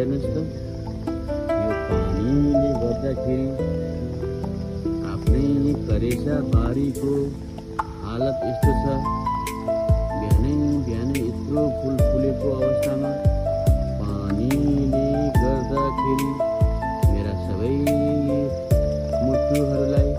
हेर्नुहोस् त, यो पानीले गर्दाखेरि आफ्नै करेसा बारीको हालत यस्तो छ। बिहानै बिहानै यत्रो फुल फुलेको अवस्थामा पानीले गर्दाखेरि मेरा सबै मुटुहरूलाई